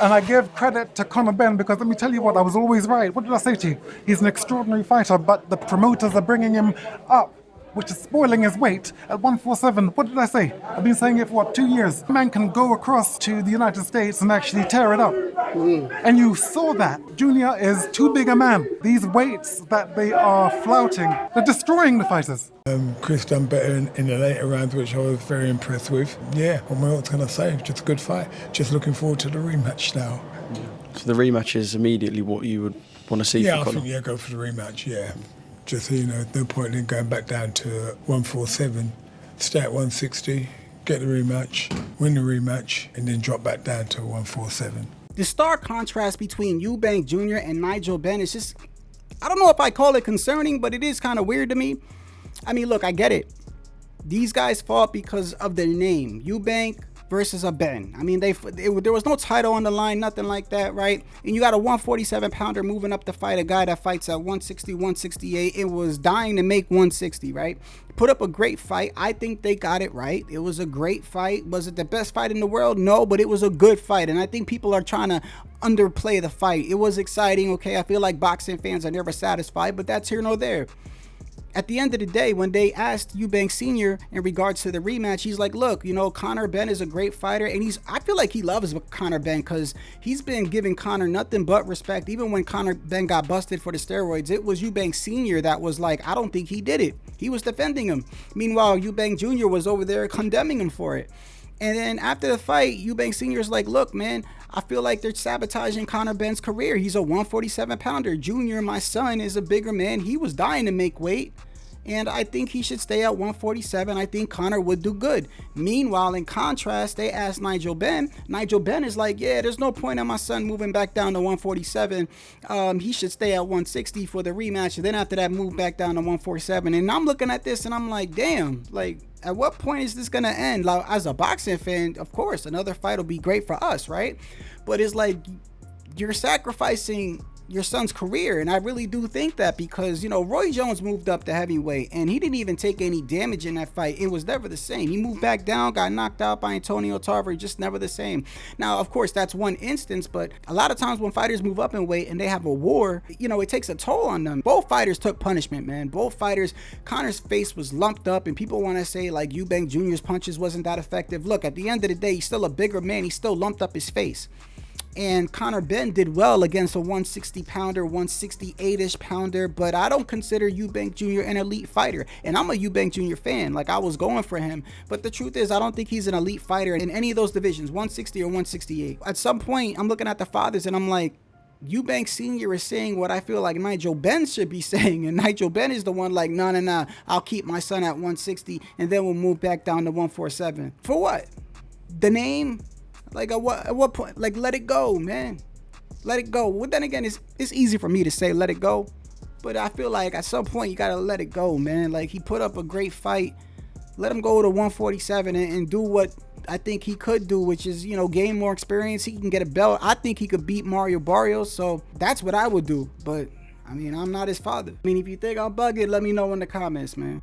And I give credit to Conor Benn because let me tell you what, I was always right. What did I say to you? He's an extraordinary fighter, but the promoters are bringing him up, which is spoiling his weight at 147. What did I say? I've been saying it for what, 2 years? A man can go across to the United States and actually tear it up. And you saw that. Junior is too big a man. These weights that they are flouting, they're destroying the fighters. Chris done better in the later rounds, which I was very impressed with. Yeah, what else can I say? Just a good fight. Just looking forward to the rematch now. So the rematch is immediately what you would want to see for Conor? Yeah, go for the rematch, yeah. Just, no point in going back down to 147. Stay at 160, get the rematch, win the rematch, and then drop back down to 147. The stark contrast between Eubank Jr. and Nigel Benn is just, I don't know if I call it concerning, but it is kind of weird to me. I mean, look, I get it. These guys fought because of their name. Eubank versus a Benn. I mean, there was no title on the line, nothing like that, right? And you got a 147-pounder moving up to fight a guy that fights at 160, 168. It was dying to make 160, right? Put up a great fight. I think they got it right. It was a great fight. Was it the best fight in the world? No, but it was a good fight. And I think people are trying to underplay the fight. It was exciting, okay? I feel like boxing fans are never satisfied, but that's here nor there. At the end of the day, when they asked Eubank Sr. in regards to the rematch, he's like, look, Conor Benn is a great fighter. And I feel like he loves Conor Benn because he's been giving Conor nothing but respect. Even when Conor Benn got busted for the steroids, it was Eubank Sr. that was like, I don't think he did it. He was defending him. Meanwhile, Eubank Jr. was over there condemning him for it. And then after the fight, Eubank Sr. is like, look, man, I feel like they're sabotaging Conor Benn's career. He's a 147-pounder. Junior, my son, is a bigger man. He was dying to make weight. And I think he should stay at 147. I think Conor would do good. Meanwhile, in contrast, they asked Nigel Benn. Nigel Benn is like, yeah, there's no point in my son moving back down to 147. He should stay at 160 for the rematch. And then after that, move back down to 147. And I'm looking at this and I'm like, damn, like, at what point is this going to end? Like, as a boxing fan, of course, another fight will be great for us, right? But it's like, you're sacrificing your son's career. And I really do think that because, Roy Jones moved up to heavyweight and he didn't even take any damage in that fight. It was never the same. He moved back down, got knocked out by Antonio Tarver, just never the same. Now, of course, that's one instance, but a lot of times when fighters move up in weight and they have a war, it takes a toll on them. Both fighters took punishment, man. Both fighters, Conor's face was lumped up and people want to say like Eubank Jr.'s punches wasn't that effective. Look, at the end of the day, he's still a bigger man. He still lumped up his face. And Conor Benn did well against a 160-pounder, 168-ish pounder, but I don't consider Eubank Jr. an elite fighter. And I'm a Eubank Jr. fan. Like, I was going for him. But the truth is, I don't think he's an elite fighter in any of those divisions, 160 or 168. At some point, I'm looking at the fathers and I'm like, Eubank Sr. is saying what I feel like Nigel Benn should be saying. And Nigel Benn is the one like, no, I'll keep my son at 160 and then we'll move back down to 147. For what? The name? Like, at what point? Like, let it go, man. Let it go. Well, then again, it's easy for me to say let it go. But I feel like at some point, you got to let it go, man. Like, he put up a great fight. Let him go to 147 and do what I think he could do, which is, gain more experience. He can get a belt. I think he could beat Mario Barrios. So that's what I would do. But, I mean, I'm not his father. I mean, if you think I'm bugging, let me know in the comments, man.